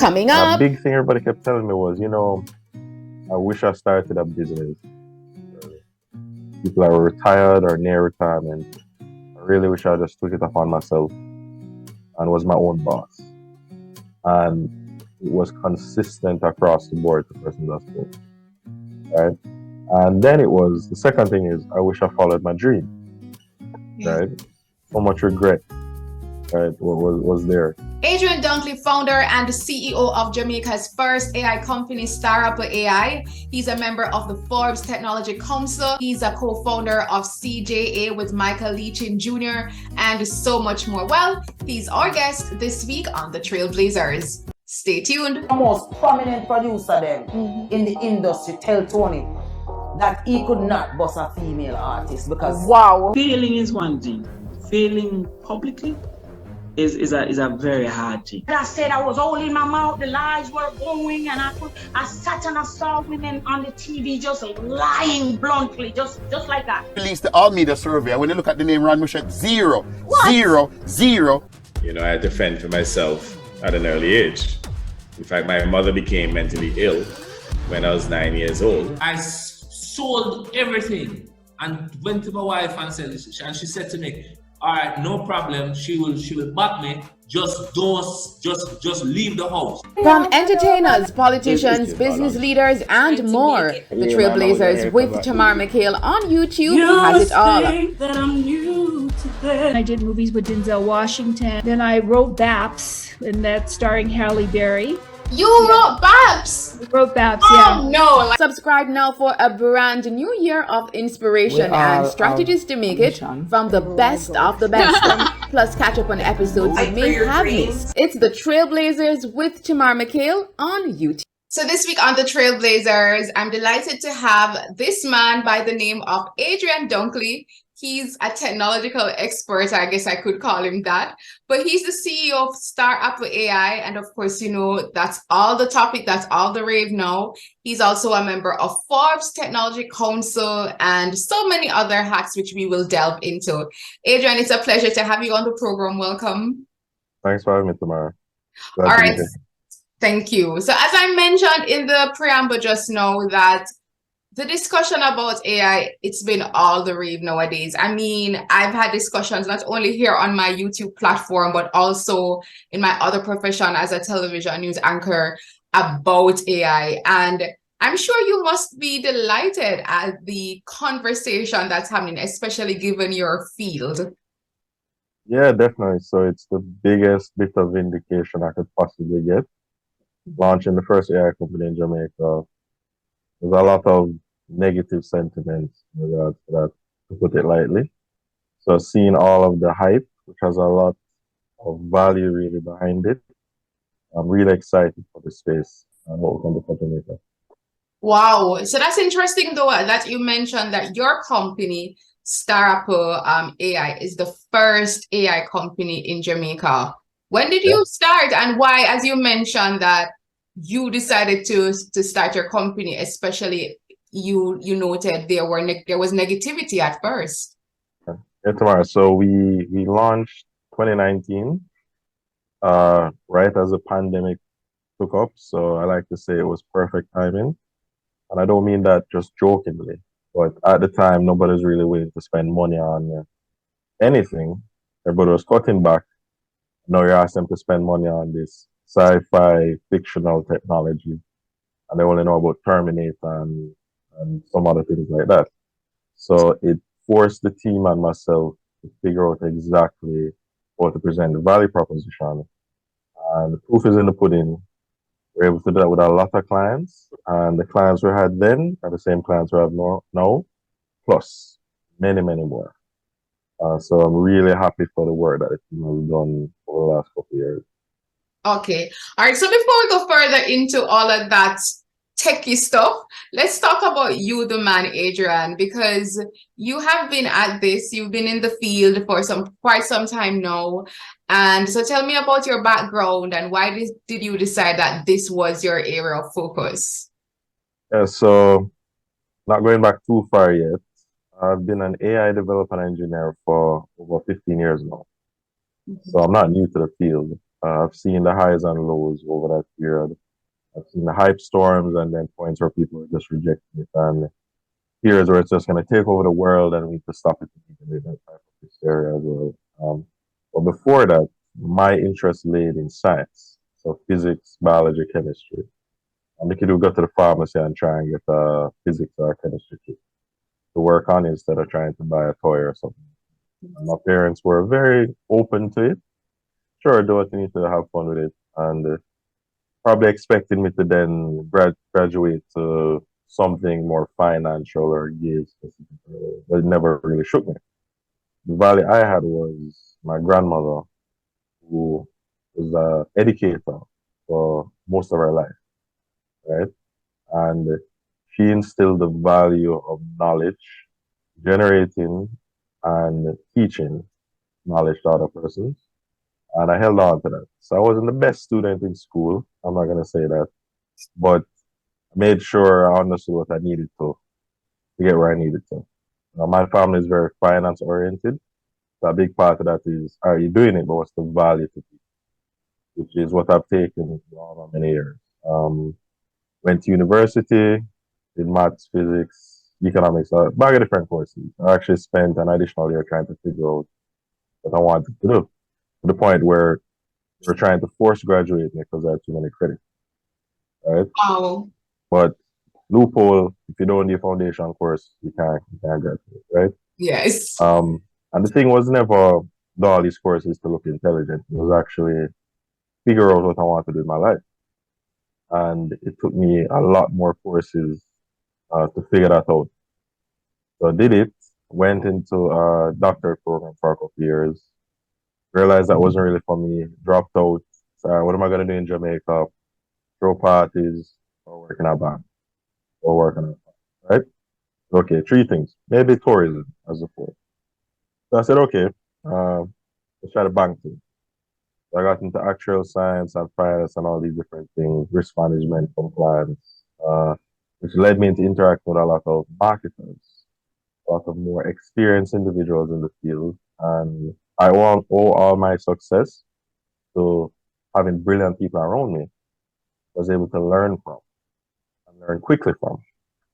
Coming up. A big thing everybody kept telling me was, I wish I started a business. People are retired or near retirement. I really wish I just took it upon myself and was my own boss. And it was consistent across the board, the person that spoke. Right? And then the second thing is, I wish I followed my dream. Right? So much regret, right, was there. Adrian Dunkley, founder and CEO of Jamaica's first AI company, Starapple AI. He's a member of the Forbes Technology Council. He's a co-founder of CJA with Michael Leachin Jr. and so much more. Well, he's our guest this week on the Trailblazers. Stay tuned. The most prominent producer then in the industry tell Tony that he could not bust a female artist because Failing is one thing. Failing publicly is a very hard thing. I said I was holding my mouth, the lies were going, and I sat and I saw women on the TV just lying bluntly, just like that. Released the all media survey, and when you look at the name Ron Mushet, 0, 0, 0. I had to fend for myself at an early age. In fact, my mother became mentally ill when I was 9 years old. I sold everything and went to my wife and said, and she said to me, all right, no problem. She will back me. Just leave the house. From entertainers, politicians, business leaders, and more, the Trailblazers with Tamara McKayle on YouTube has it all. That I'm new to that. I did movies with Denzel Washington. Then I wrote Baps, and that's starring Halle Berry. You wrote Babs! Wrote Baps, Oh no! Subscribe now for a brand new year of inspiration and strategies to make it from the best of the best. Plus catch up on episodes you may have missed. It's the Trailblazers with Tamara McKayle on YouTube. So this week on the Trailblazers, I'm delighted to have this man by the name of Adrian Dunkley. He's a technological expert, I guess I could call him that. But he's the CEO of Starapple AI. And of course, that's all the topic, that's all the rave now. He's also a member of Forbes Technology Council and so many other hats, which we will delve into. Adrian, it's a pleasure to have you on the program. Welcome. Thanks for having me, Tamara. Glad all to be right. here. Thank you. So as I mentioned in the preamble just now, that the discussion about AI, it's been all the rave nowadays. I mean, I've had discussions not only here on my YouTube platform, but also in my other profession as a television news anchor about AI. And I'm sure you must be delighted at the conversation that's happening, especially given your field. Yeah, definitely. So it's the biggest bit of vindication I could possibly get. Launching the first AI company in Jamaica, there's a lot of negative sentiments in regards to that, to put it lightly. So seeing all of the hype, which has a lot of value really behind it, I'm really excited for the space and what we can do for Jamaica. Wow. So that's interesting though, that you mentioned that your company, Starapple AI, is the first AI company in Jamaica. When did you start, and why, as you mentioned, that you decided to start your company, especially you noted there was negativity at first? Yeah, Tamara. So we launched 2019, right as the pandemic took up. So I like to say it was perfect timing. And I don't mean that just jokingly, but at the time, nobody's really willing to spend money on anything. Everybody was cutting back. Now you ask them to spend money on this sci-fi fictional technology, and they only know about Terminator and some other things like that. So it forced the team and myself to figure out exactly how to present the value proposition. And the proof is in the pudding. We're able to do that with a lot of clients, and the clients we had then are the same clients we have now, plus many, many more. So I'm really happy for the work that the team has done over the last couple of years. Okay. All right. So before we go further into all of that techie stuff, let's talk about you, the man, Adrian, because you have been at this, you've been in the field for quite some time now. And so tell me about your background and why did you decide that this was your area of focus? Yeah, so not going back too far yet. I've been an AI developer and engineer for over 15 years now. So I'm not new to the field. I've seen the highs and lows over that period. I've seen the hype storms and then points where people are just rejecting it, and periods where it's just going to take over the world and we need to stop it in that type of hysteria as well. But before that, my interest laid in science, so physics, biology, chemistry. And the kid would go to the pharmacy and try and get a physics or a chemistry kit to work on instead of trying to buy a toy or something. And my parents were very open to it. Sure, do what you need to have fun with it. And probably expecting me to then graduate to something more financial or gear specific, but it never really shook me. The value I had was my grandmother, who was an educator for most of her life, right? And she instilled the value of knowledge, generating and teaching knowledge to other persons. And I held on to that. So I wasn't the best student in school. I'm not going to say that. But I made sure I understood what I needed to get where I needed to. My family is very finance oriented. So a big part of that is, are you doing it? But what's the value to people? Which is what I've taken all my many years. Went to university, did maths, physics, economics, a bag of different courses. I actually spent an additional year trying to figure out what I wanted to do, to the point where we're trying to force graduate me because I had too many credits, right? Wow. But loophole, if you don't do a foundation course, you can't graduate, right? Yes. And the thing was never do all these courses to look intelligent. It was actually figure out what I wanted to do in my life. And it took me a lot more courses to figure that out. So I did it, went into a doctorate program for a couple of years, realized that wasn't really for me, dropped out. So what am I going to do in Jamaica? Throw parties or work in a bank or work in a bank, right? Okay, three things. Maybe tourism as a fourth. So I said, okay, let's try the bank thing. So I got into actuarial science and finance and all these different things, risk management, compliance, which led me into interacting with a lot of marketers, a lot of more experienced individuals in the field. And I owe all my success to having brilliant people around me I was able to learn from and learn quickly from.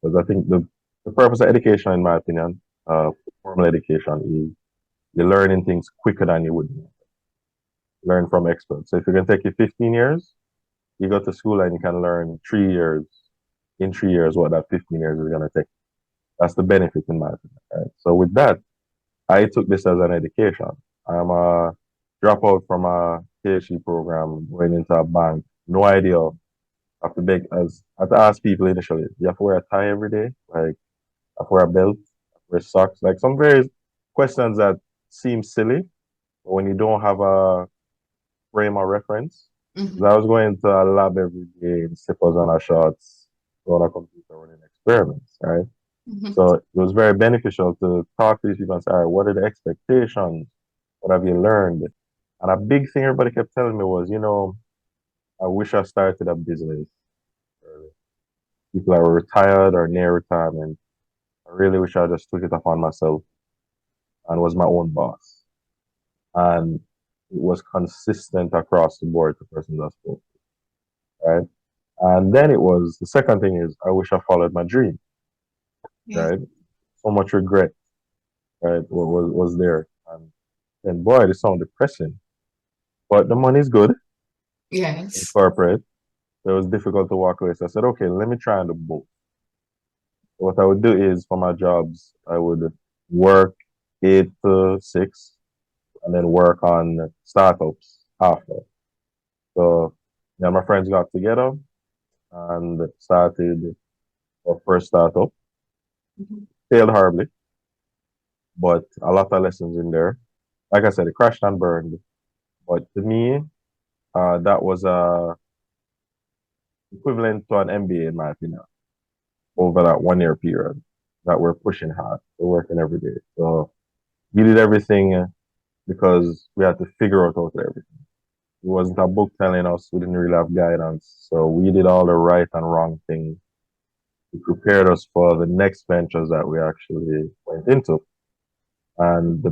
Because I think the purpose of education, in my opinion, formal education, is you're learning things quicker than you would learn from experts. So if you can take you 15 years, you go to school and you can learn 3 years, in 3 years, what that 15 years is going to take. That's the benefit in my opinion. Right? So with that, I took this as an education. I'm a dropout from a PhD program, going into a bank. No idea. I have to beg, I have to ask people initially, you have to wear a tie every day? Like, I have to wear a belt? I have to wear socks? Like some various questions that seem silly, but when you don't have a frame of reference, I was going to a lab every day in slippers and a shorts on a computer running experiments, right? So it was very beneficial to talk to these people and say, all right, what are the expectations? What have you learned? And a big thing everybody kept telling me was, I wish I started a business early. People that were retired or near retirement, I really wish I just took it upon myself and was my own boss. And it was consistent across the board to persons I spoke to, right? And then it was, the second thing is, I wish I followed my dream, right? So much regret, right, was there. And then, boy, this sounds depressing. But the money's good. Yes. In corporate. So it was difficult to walk away. So I said, okay, let me try and do both. So what I would do is, for my jobs, I would work 8 to 6 and then work on startups after. So my friends got together and started our first startup. Failed horribly, but a lot of lessons in there. Like I said, it crashed and burned. But to me, that was equivalent to an MBA, in my opinion, over that 1 year period that we're pushing hard. We're working every day. So we did everything because we had to figure out everything. It wasn't a book telling us. We didn't really have guidance. So we did all the right and wrong things. It prepared us for the next ventures that we actually went into. And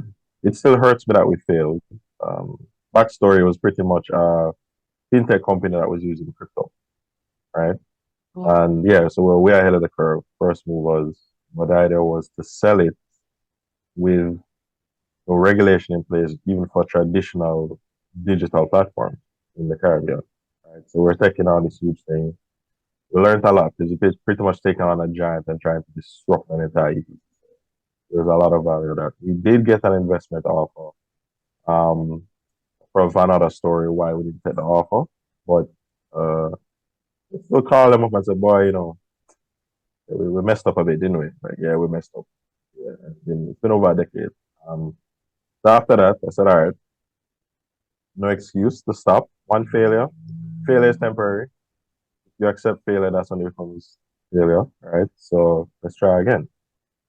it still hurts me that we failed. But backstory was pretty much a fintech company that was using crypto, right? And yeah, so we're way ahead of the curve. First move was, but the idea was to sell it with no regulation in place, even for traditional digital platforms in the Caribbean. Right? So we're taking on this huge thing. We learned a lot because it's pretty much taking on a giant and trying to disrupt an entire ecosystem. There's a lot of value there. We did get an investment offer. From another story why we didn't take the offer, but we'll call them up and say, boy, you know, we messed up a bit, didn't we? Like, yeah, we messed up. Yeah, it's been over a decade. So after that, I said, all right, no excuse to stop. One failure. Failure is temporary. If you accept failure, that's when it becomes failure, right? So let's try again.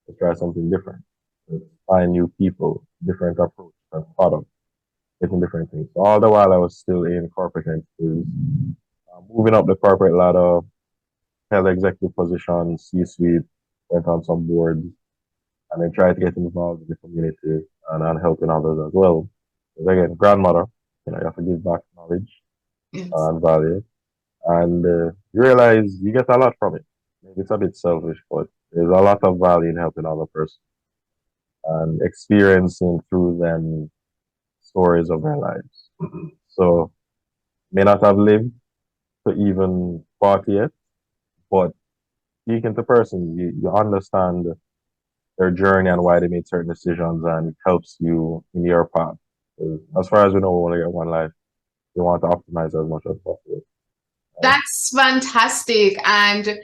Let's try something different. Let's find new people, different approach, different product, getting different things. So all the while I was still in corporate entities, moving up the corporate ladder, held executive positions, C-suite, went on some boards, and then tried to get involved in the community and helping others as well. Because again, grandmother, you know, you have to give back knowledge and value. And you realize you get a lot from it. Maybe it's a bit selfish, but there's a lot of value in helping other person and experiencing through them stories of their lives. So may not have lived to even 40 yet, but speaking to person, you understand their journey and why they made certain decisions, and it helps you in your path. As far as we know, we only get one life. We want to optimize as much as possible. That's fantastic. And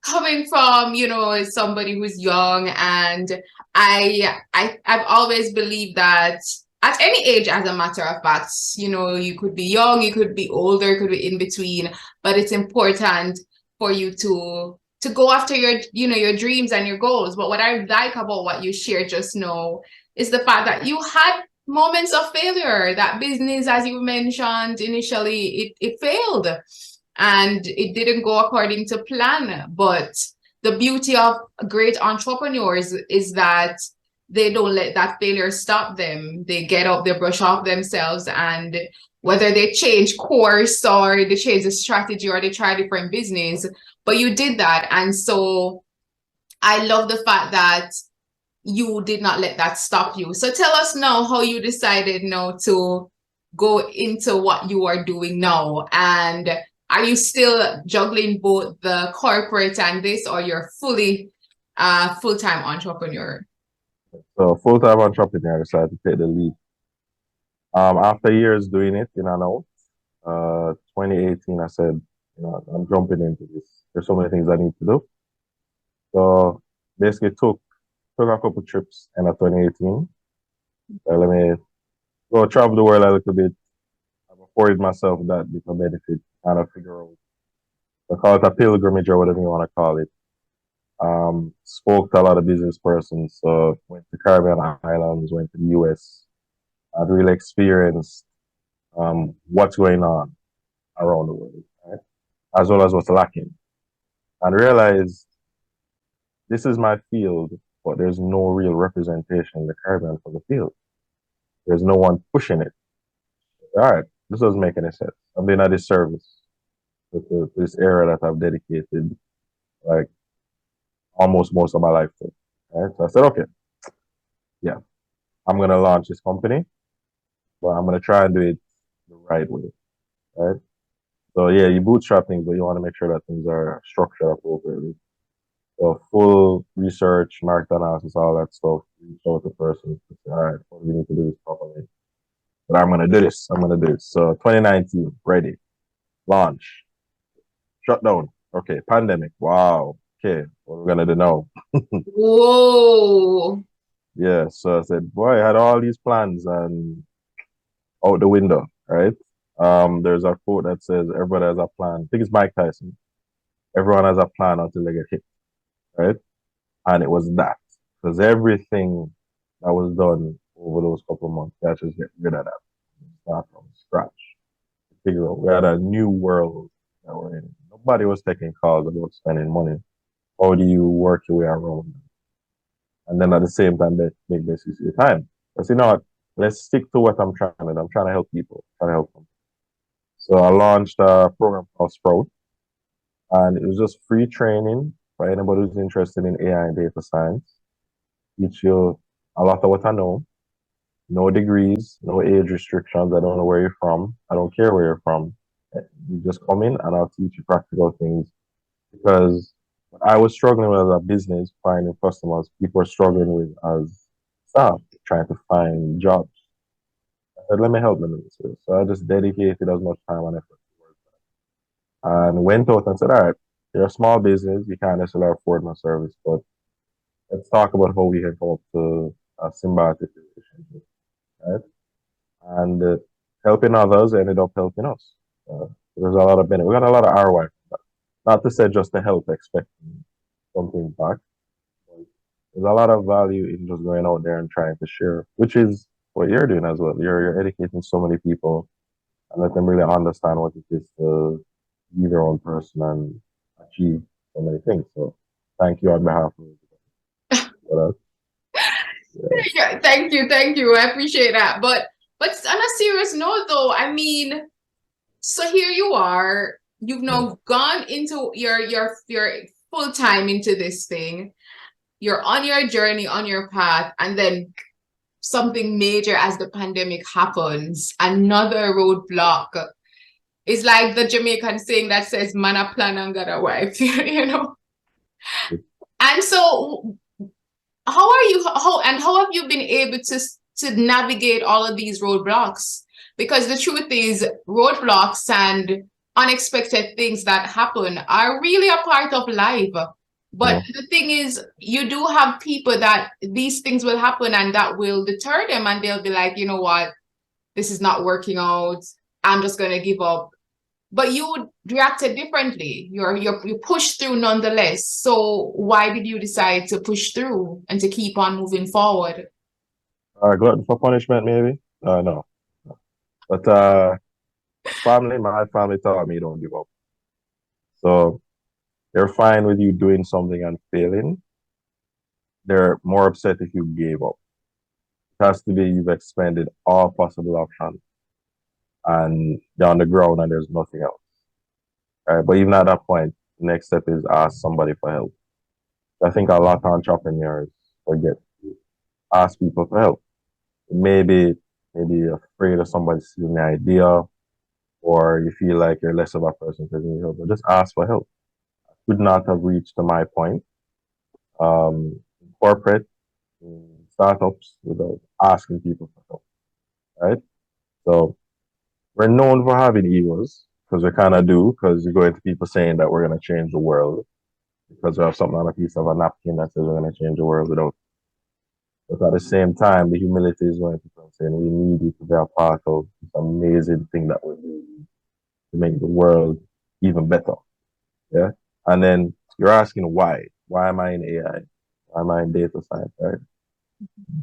coming from, you know, somebody who's young, and I've always believed that at any age, as a matter of fact, you know, you could be young, you could be older, you could be in between, but it's important for you to go after your, you know, your dreams and your goals. But what I like about what you shared just now is the fact that you had moments of failure. That business, as you mentioned initially, it failed and it didn't go according to plan. But the beauty of great entrepreneurs is that they don't let that failure stop them. They get up, they brush off themselves, and whether they change course or they change the strategy or they try a different business, but you did that. And so I love the fact that you did not let that stop you. So tell us now how you decided now to go into what you are doing now. And are you still juggling both the corporate and this, or you're fully full-time entrepreneur? So full-time entrepreneur, I decided to take the lead. After years doing it in and out, 2018, I said, you know, I'm jumping into this. There's so many things I need to do. So basically took a couple trips in 2018. Let me go travel the world a little bit. I've afforded myself that bit of benefit, kind of figure out. I call it a pilgrimage or whatever you want to call it. Spoke to a lot of business persons. So went to Caribbean Islands, went to the US. I've really experienced what's going on around the world, right? As well as what's lacking. And realized this is my field, but there's no real representation in the Caribbean for the field. There's no one pushing it. All right, this doesn't make any sense. I'm doing a disservice to this area that I've dedicated like almost most of my life to. Right? So I said, okay, yeah, I'm going to launch this company, but I'm going to try and do it the right way, right? So yeah, you bootstrap things, but you want to make sure that things are structured appropriately. So full research, market analysis, all that stuff. Reach out to the person to say, all right, what do we need to do this properly? But I'm going to do this. I'm going to do this. So 2019, ready. Launch. Shut down. Okay. Pandemic. Wow. Okay. What are we going to do now? Whoa. Yeah. So I said, boy, I had all these plans and out the window, right? There's a quote that says, everybody has a plan. I think it's Mike Tyson. Everyone has a plan until they get hit, right? And it was that. Because everything that was done over those couple of months, that's just get rid of that. Start from scratch. Figure out we had a new world that we're in. Nobody was taking calls about spending money. How do you work your way around? And then at the same time, they make this use of your time. Because you know what? let's stick to what I'm trying to do. I'm trying to help people, trying to help them. So I launched a program called Sprout, and it was just free training for anybody who's interested in AI and data science. Teach you a lot of what I know. No degrees, no age restrictions. I don't know where you're from. I don't care where you're from. You just come in and I'll teach you practical things. Because what I was struggling with as a business, finding customers, people are struggling with as staff, trying to find jobs. I said, let me help them with this. So I just dedicated as much time and effort towards that. And went out and said, all right, you're a small business, you can't necessarily afford my service, but let's talk about how we can come up to a symbiotic relationship, right? And helping others ended up helping us. There's a lot of benefit. We got a lot of ROI from that. Not to say just to help, expecting something back. There's a lot of value in just going out there and trying to share, which is what you're doing as well. You're educating so many people and let them really understand what it is to be their own person and achieve so many things. So thank you on behalf of Yeah, thank you. I appreciate that. But on a serious note though, I mean, so here you are, you've now gone into your full time into this thing. You're on your journey, on your path, and then something major as the pandemic happens, another roadblock. It's like the Jamaican saying that says, man a plan and got a wife, you know? And so how have you been able to navigate all of these roadblocks? Because the truth is, roadblocks and unexpected things that happen are really a part of life. But the thing is, you do have people that these things will happen and that will deter them, and they'll be like, you know what, this is not working out. I'm just going to give up. But you reacted differently. You pushed through nonetheless. So why did you decide to push through and to keep on moving forward? Glutton for punishment, maybe? No. But my family taught me don't give up. So they're fine with you doing something and failing. They're more upset if you gave up. It has to be you've expended all possible options and you're on the ground and there's nothing else. Right? But even at that point, the next step is ask somebody for help. I think a lot of entrepreneurs forget to ask people for help. Maybe you're afraid of somebody stealing the idea, or you feel like you're less of a person because you need help. But just ask for help. I could not have reached to my point in corporate, in startups, without asking people for help. Right? So we're known for having egos, because we kind of do, because you go into people saying that we're going to change the world, because we have something on a piece of a napkin that says we're going to change the world without. But at the same time, the humility is going to people saying we need you to be a part of this amazing thing that we're doing to make the world even better. Yeah. And then you're asking why? Why am I in AI? Why am I in data science? Right?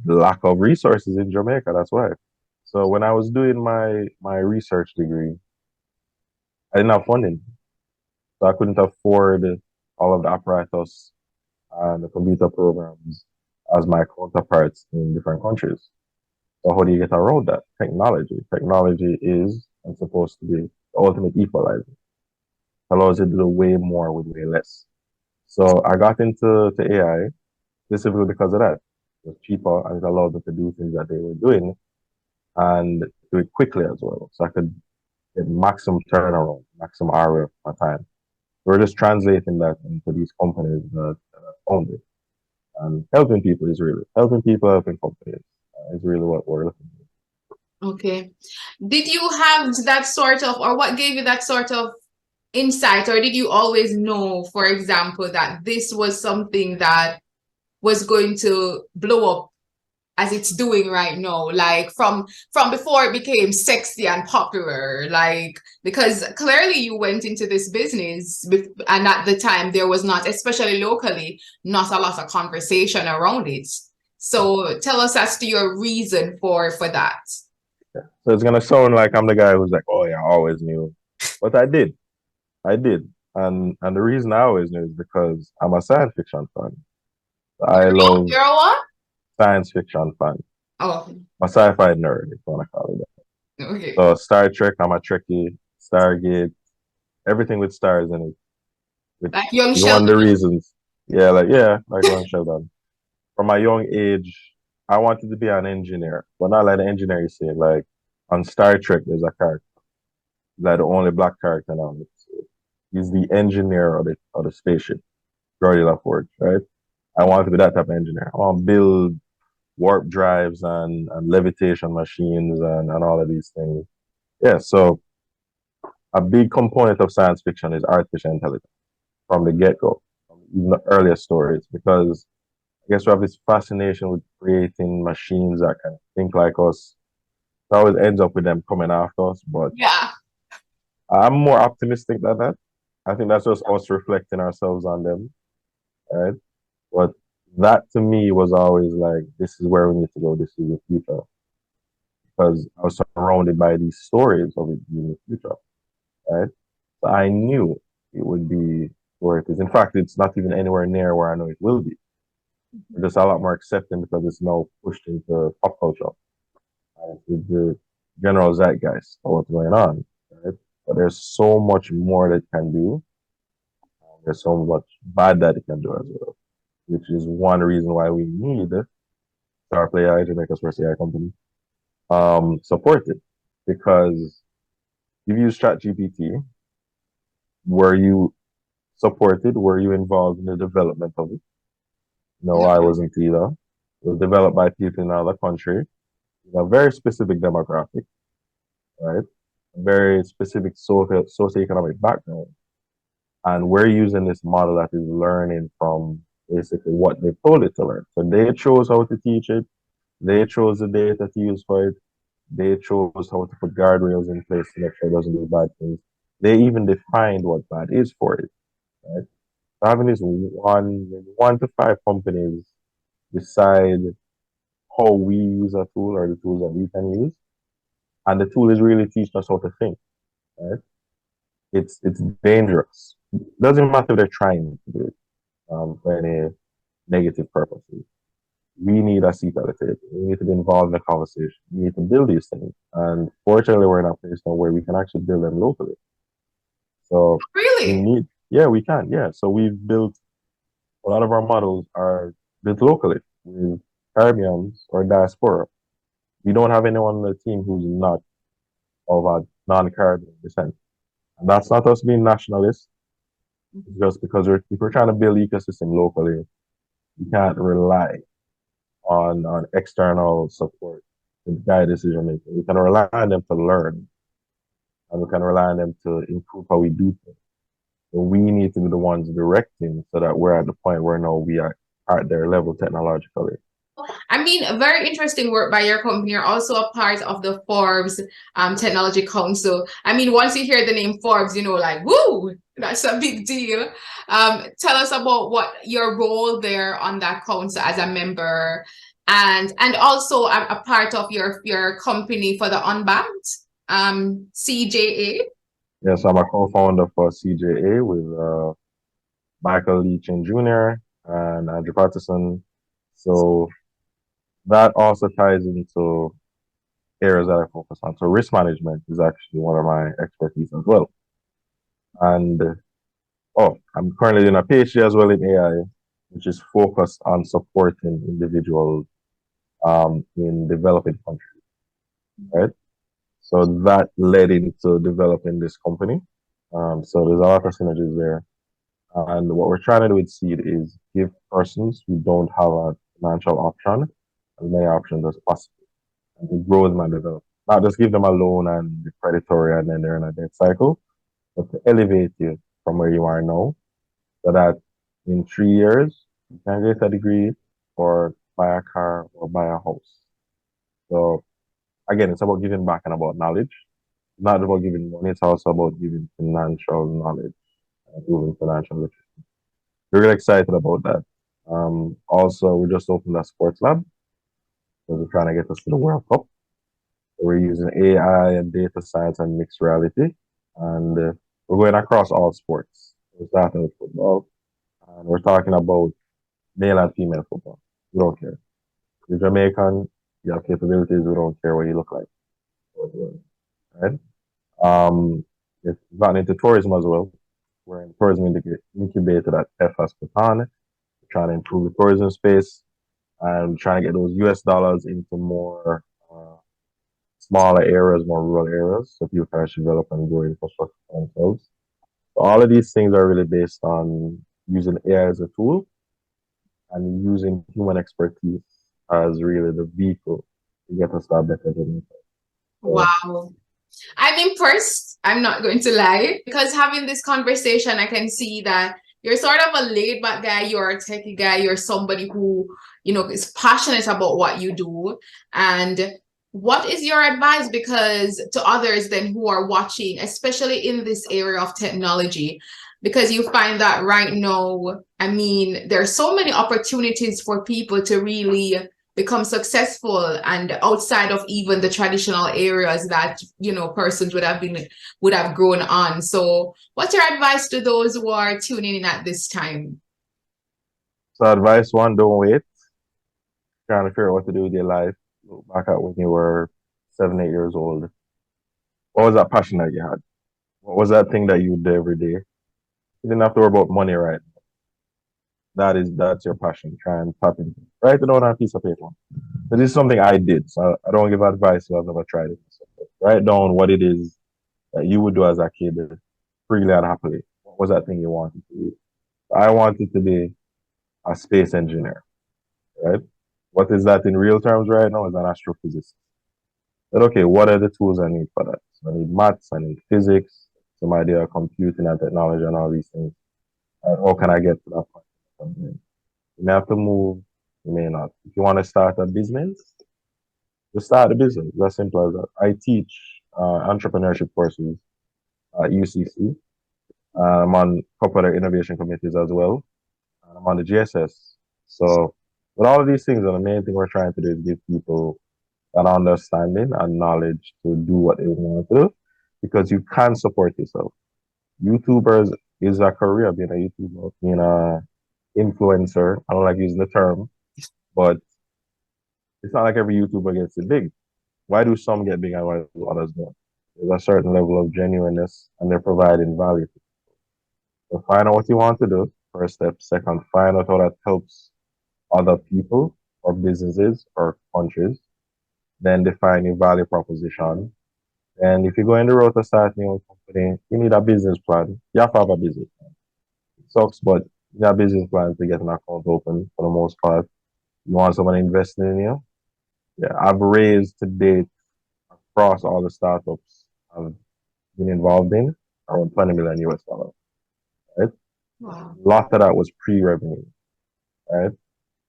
The lack of resources in Jamaica, that's why. So when I was doing my research degree, I didn't have funding. So I couldn't afford all of the apparatus and the computer programs as my counterparts in different countries. So how do you get around that? Technology. Technology is and supposed to be the ultimate equalizer. It allows you to do way more with way less. So I got into AI specifically because of that. It was cheaper and it allowed me to do things that they were doing and do it quickly as well. So I could get maximum turnaround, maximum ROI of my time. We're just translating that into these companies that own it. And helping people, helping companies is really what we're looking for. Okay. Did you have that sort of, or what gave you that sort of insight, or did you always know, for example, that this was something that was going to blow up as it's doing right now, like from before it became sexy and popular, like, because clearly you went into this business and at the time there was not, especially locally, not a lot of conversation around it. So tell us as to your reason for that. Yeah. So it's gonna sound like I'm the guy who's like, oh yeah, I always knew, but I did, and the reason I always knew is because I'm a science fiction fan. I love You're a what? science fiction fan. Oh, a sci-fi nerd, if you want to call it that. okay. So Star Trek, I'm a Trekkie, Stargate, everything with stars in it. Which Like young is one of Sheldon. the reasons. Like young Sheldon. From a young age, I wanted to be an engineer, but not like the engineer you say. Like on Star Trek, there's a character, like the only black character now. He's the engineer of the spaceship, Geordi LaForge, right? I want to be that type of engineer. I want to build warp drives and levitation machines and all of these things. Yeah, so a big component of science fiction is artificial intelligence from the get-go, from even the earliest stories, because I guess we have this fascination with creating machines that can think like us. It always ends up with them coming after us, but Yeah. I'm more optimistic than that. I think that's just us reflecting ourselves on them, right? But that to me was always like, this is where we need to go. This is the future. Because I was surrounded by these stories of it being the future, right? So I knew it would be where it is. In fact, it's not even anywhere near where I know it will be. We're just a lot more accepting because it's now pushed into pop culture, right? With the general zeitgeist of what's going on, right? But there's so much more that it can do. There's so much bad that it can do as well, which is one reason why we need Starapple AI, Jamaica's first AI company, supported. Because you've used ChatGPT, were you supported? Were you involved in the development of it? No, I wasn't either. It was developed by people in another country, with a very specific demographic, right? A very specific socioeconomic background. And we're using this model that is learning from basically what they told it to learn. So they chose how to teach it. They chose the data to use for it. They chose how to put guardrails in place to make sure it doesn't do bad things. They even defined what bad is for it, right? So having this one to five companies decide how we use a tool or the tools that we can use, and the tool is really teaching us how to think, right? It's dangerous. It doesn't matter if they're trying to do it for any negative purposes. We need a seat at the table. We need to be involved in the conversation. We need to build these things. And fortunately, we're in a place now where we can actually build them locally. So Really? we can. Yeah. So we've built a lot of our models are built locally with Caribbeans or diaspora. We don't have anyone on the team who's not of a non-Caribbean descent. And that's not us being nationalists, just because if we're trying to build ecosystem locally, you can't rely on external support to guide decision making. We can rely on them to learn, and we can rely on them to improve how we do things. So we need to be the ones directing so that we're at the point where now we are at their level technologically. I mean, very interesting work by your company. You're also a part of the Forbes Technology Council. I mean, once you hear the name Forbes, you know, like, woo, that's a big deal. Tell us about what your role there on that council as a member, and also a part of your company for the Unbanked, CJA. Yes, I'm a co-founder for CJA with Michael Leachin Jr. and Andrew Patterson. So that also ties into areas that I focus on. So risk management is actually one of my expertise as well. And I'm currently doing a PhD as well in AI, which is focused on supporting individuals in developing countries, right? So that led into developing this company. So there's a lot of synergies there. And what we're trying to do with Seed is give persons who don't have a financial option as many options as possible, and to grow them and develop. Not just give them a loan and be predatory and then they're in a debt cycle, but to elevate you from where you are now, so that in 3 years you can get a degree or buy a car or buy a house. So again, it's about giving back and about knowledge. It's not about giving money, it's also about giving financial knowledge and improving financial literacy. We're really excited about that. Also, we just opened a sports lab because we're trying to get us to the World Cup. So we're using AI and data science and mixed reality, and we're going across all sports. We're starting with football, and we're talking about male and female football. We don't care. You're Jamaican, You have capabilities, we don't care what you look like. Right? It's gotten into tourism as well. We're in tourism incubator at FS Patan, trying to improve the tourism space and trying to get those US dollars into more smaller areas, more rural areas, so people can actually develop and grow infrastructure for themselves. So all of these things are really based on using AI as a tool and using human expertise as really the vehicle to get us that better than so, wow. I'm impressed. I'm not going to lie, because having this conversation, I can see that you're sort of a laid back guy. You're a techie guy. You're somebody who, is passionate about what you do. And what is your advice, because to others then who are watching, especially in this area of technology, because you find that right now, I mean, there are so many opportunities for people to really become successful and outside of even the traditional areas that persons would have grown on. So what's your advice to those who are tuning in at this time? So advice one, don't wait. Trying to figure out what to do with your life. Look back at when you were 7, 8 years old. What was that passion that you had? What was that thing that you did every day? You didn't have to worry about money, right? That's your passion. Try and tap into it. Write it down on a piece of paper. So this is something I did. So I don't give advice if I've never tried it. So write down what it is that you would do as a kid freely and happily. What was that thing you wanted to do? I wanted to be a space engineer, right? What is that in real terms right now? Is an astrophysicist. But okay, what are the tools I need for that? So I need maths, I need physics, some idea of computing and technology and all these things. How can I get to that point? You may have to move, you may not. If you want to start a business, just start a business. It's as simple as that. I teach entrepreneurship courses at UCC. I'm on a couple other innovation committees as well. I'm on the GSS. So with all of these things, the main thing we're trying to do is give people that understanding and knowledge to do what they want to do, because you can support yourself. YouTubers is a career, being a YouTuber, being a influencer. I don't like using the term, but it's not like every YouTuber gets it big. Why do some get big and why do others don't? There's a certain level of genuineness and they're providing value. So find out what you want to do, first step. Second, find out how that helps other people or businesses or countries. Then define your value proposition. And if you go in the road to start your own company, you need a business plan. You have to have a business plan. It sucks, but you need a business plan to get an account open for the most part. You want someone investing in you? Yeah, I've raised to date across all the startups I've been involved in around 20 million US dollars. Right? Wow. A lot of that was pre-revenue, right?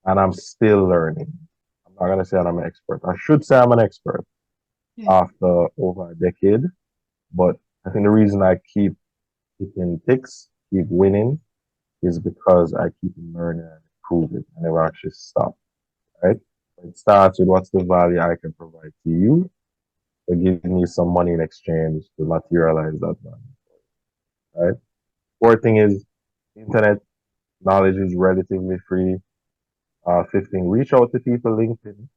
And I'm still learning. I'm not gonna say I'm an expert. I should say I'm an expert after over a decade, but I think the reason I keep hitting ticks, keep winning, is because I keep learning and improving. I never actually stop, right? It starts with what's the value I can provide to you, to give me some money in exchange to materialize that value, right? Fourth thing is internet knowledge is relatively free. Fifth thing, reach out to people, LinkedIn.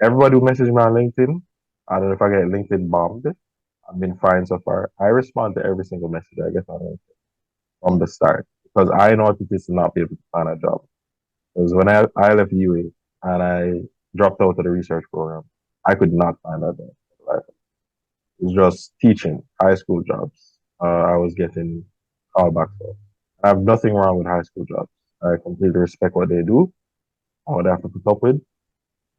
Everybody who messages me on LinkedIn, I don't know if I get LinkedIn bombed. I've been fine so far. I respond to every single message I get on LinkedIn from the start, because I know what it is to not be able to find a job. Because when I left UA and I dropped out of the research program, I could not find a job. Right? It was just teaching, high school jobs. I was getting callbacks for. I have nothing wrong with high school jobs. I completely respect what they do, what they have to put up with.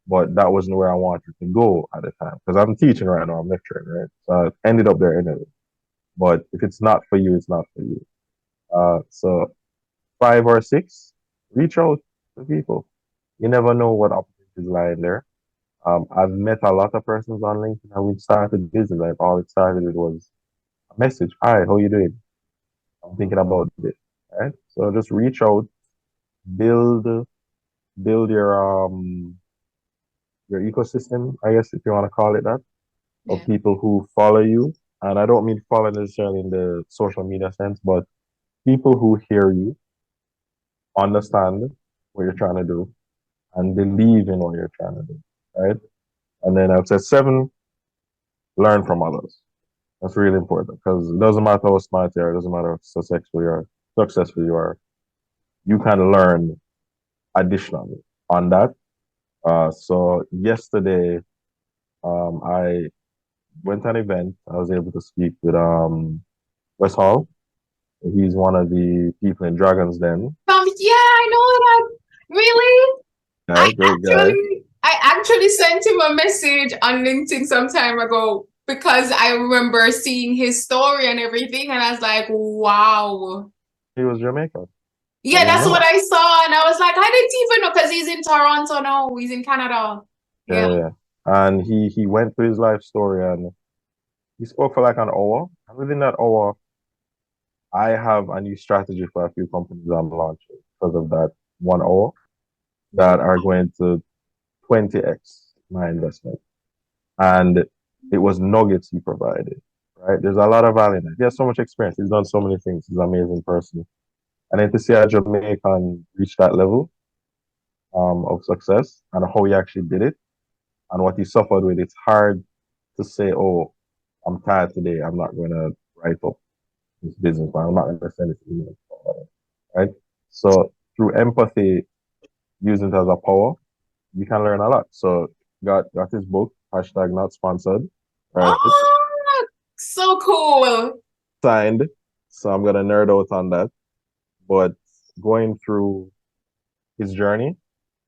But that wasn't where I wanted to go at the time, because I'm teaching right now, I'm lecturing, right? So I ended up there anyway. But if it's not for you, it's not for you. So 5 or 6, reach out to people. You never know what opportunities lie in there. I've met a lot of persons on LinkedIn and we started business. Like all it started with was a message. Hi, how you doing? I'm thinking about this. Right? So just reach out, build your ecosystem, I guess, if you want to call it that, of people who follow you. And I don't mean follow necessarily in the social media sense, but people who hear you, understand what you're trying to do, and believe in what you're trying to do, right? And then I would say 7, learn from others. That's really important because it doesn't matter how smart you are, it doesn't matter how successful you are, you can learn additionally on that. So yesterday, I went to an event. I was able to speak with Wes Hall. He's one of the people in Dragon's Den. Yeah, I know that. Really? Great guy. I actually sent him a message on LinkedIn some time ago because I remember seeing his story and everything, and I was like, wow. He was Jamaica. Yeah, that's what I saw, and I was like, I didn't even know because he's in Toronto now. He's in Canada. Yeah. And he went through his life story and he spoke for like an hour. And within that hour, I have a new strategy for a few companies I'm launching because of that 1 hour that are going to 20x my investment. And it was nuggets he provided, right? There's a lot of value in it. He has so much experience. He's done so many things. He's an amazing person. And then to see a Jamaican reach that level of success and how he actually did it and what he suffered with, it's hard to say, oh, I'm tired today. I'm not going to write up this business plan. I'm not going to send it to email, right? So through empathy, using it as a power, you can learn a lot. So got his book, hashtag not sponsored. Right? Oh, so cool. Signed. So I'm gonna nerd out on that. But going through his journey,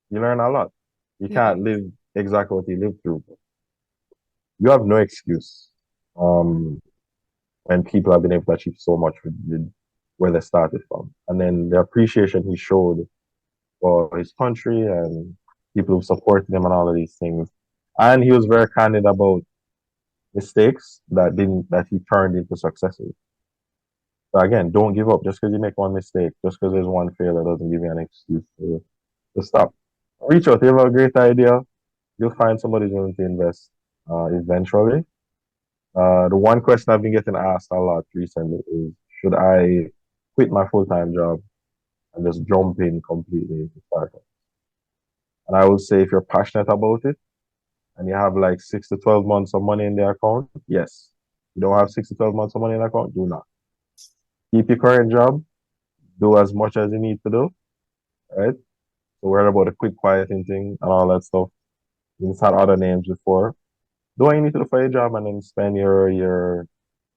you learn a lot. You can't live exactly what he lived through. You have no excuse. When people have been able to achieve so much with where they started from. And then the appreciation he showed for his country and people who supported him and all of these things. And he was very candid about mistakes that he turned into successes. So again, don't give up just because you make one mistake, just because there's one failure doesn't give you an excuse to stop. Reach out. If you have a great idea, you'll find somebody who's willing to invest eventually. The one question I've been getting asked a lot recently is, should I quit my full-time job and just jump in completely into startup? And I would say if you're passionate about it and you have like 6 to 12 months of money in the account, yes. You don't have 6 to 12 months of money in the account, do not. Keep your current job, do as much as you need to do, right? So worry about the quick quieting thing and all that stuff. You've had other names before. Do what you need to do for your job and then spend your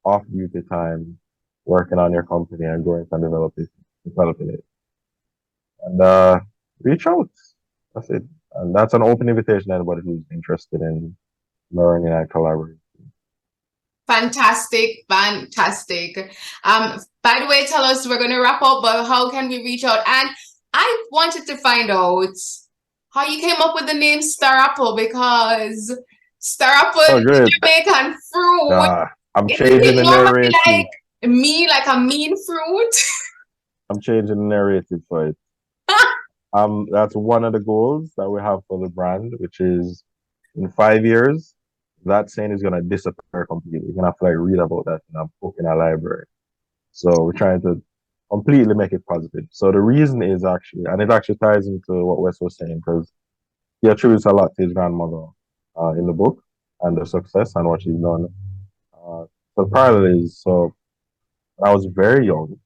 off-duty time working on your company and growing and developing it. And reach out. That's it. And that's an open invitation to anybody who's interested in learning and collaborating. Fantastic. By the way, tell us, we're going to wrap up, but how can we reach out? And I wanted to find out how you came up with the name Starapple, because Starapple is Jamaican fruit. I'm changing the narrative. Like a mean fruit. I'm changing the narrative for it. That's one of the goals that we have for the brand, which is in 5 years, that saying is going to disappear completely. You're going to have to like read about that in a book in a library. So we're trying to completely make it positive. So the reason is actually, and it actually ties into what Wes was saying, because he attributes a lot to his grandmother in the book and the success and what she's done. So parallel is, so when I was very young,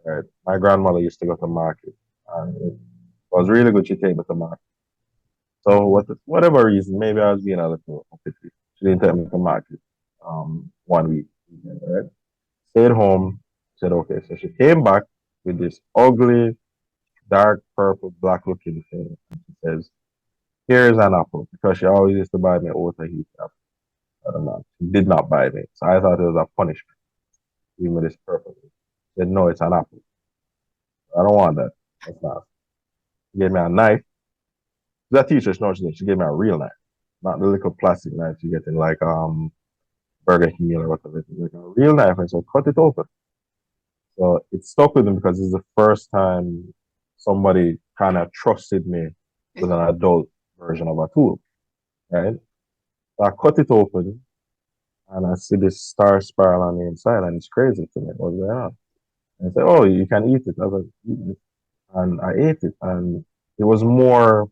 right, my grandmother used to go to market, and it was really good. She take me to market. So whatever reason, maybe I was being a little competitive. She didn't take me to market 1 week, right? Stayed home, said okay. So she came back with this ugly, dark purple, black looking thing. And she says, here's an apple, because she always used to buy me water heat apple. I don't know. She did not buy me. So I thought it was a punishment. Give me this purple. She said, no, it's an apple. I don't want that. That's not. She gave me a knife. She's a teacher, she gave me a real knife. Not the little plastic knife you get in like Burger King or whatever. It's like a real knife, and so cut it open. So it stuck with me because it's the first time somebody kind of trusted me with an adult version of a tool, right? So I cut it open, and I see this star spiral on the inside, and it's crazy to me. What's going on? And I said, oh, you can eat it. I was like, eat it. And I ate it, and it was more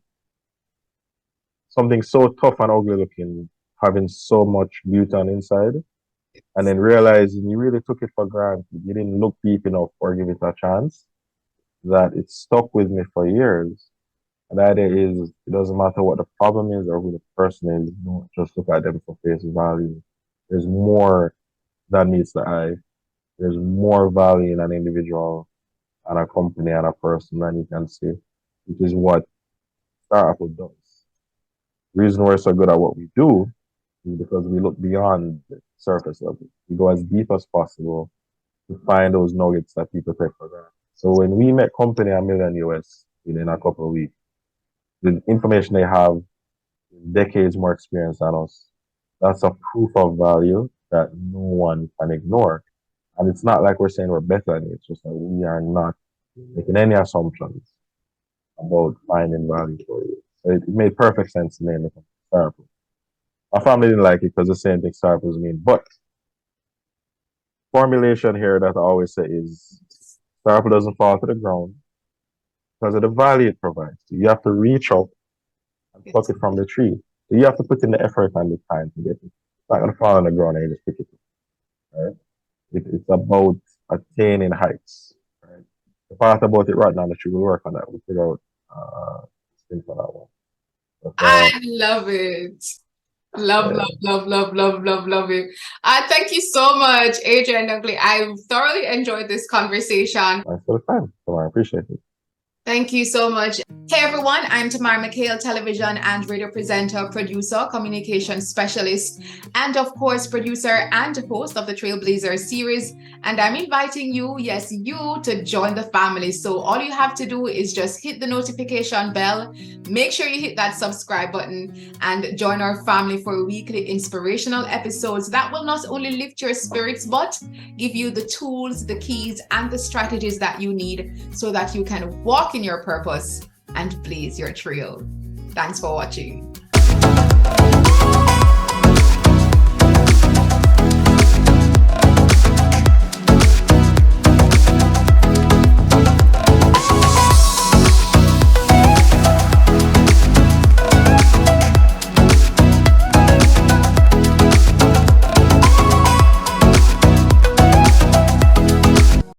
something so tough and ugly looking, having so much beauty on the inside, and then realizing you really took it for granted. You didn't look deep enough or give it a chance, that it stuck with me for years. And the idea is, it doesn't matter what the problem is or who the person is, don't just look at them for face value. There's more than meets the eye. There's more value in an individual and a company and a person than you can see, which is what Starapple does. The reason we're so good at what we do is because we look beyond the surface level. We go as deep as possible to find those nuggets that people take for granted. So when we make company $1 million US within a couple of weeks, the information they have, decades more experience than us, that's a proof of value that no one can ignore. And it's not like we're saying we're better than you. It's just that we are not making any assumptions about finding value for you. So it made perfect sense to me in the Starapple. My family didn't like it because the same thing Starapple mean. But formulation here that I always say is Starapple doesn't fall to the ground because of the value it provides. You have to reach out and pluck it from the tree. So you have to put in the effort and the time to get it. It's not going to fall on the ground and you just pick it up. Right? It's about attaining heights. Right? The part about it right now that you will work on that. We'll figure out things for that one. But, I love it. Love it. Thank you so much, Adrian Dunkley. I thoroughly enjoyed this conversation. Thanks for the time. So I appreciate it. Thank you so much. Hey everyone, I'm Tamara McKayle, television and radio presenter, producer, communication specialist, and of course, producer and host of the Trailblazers series. And I'm inviting you, yes, you, to join the family. So all you have to do is just hit the notification bell, make sure you hit that subscribe button, and join our family for weekly inspirational episodes that will not only lift your spirits, but give you the tools, the keys, and the strategies that you need so that you can walk in your purpose and blaze your trail. Thanks for watching.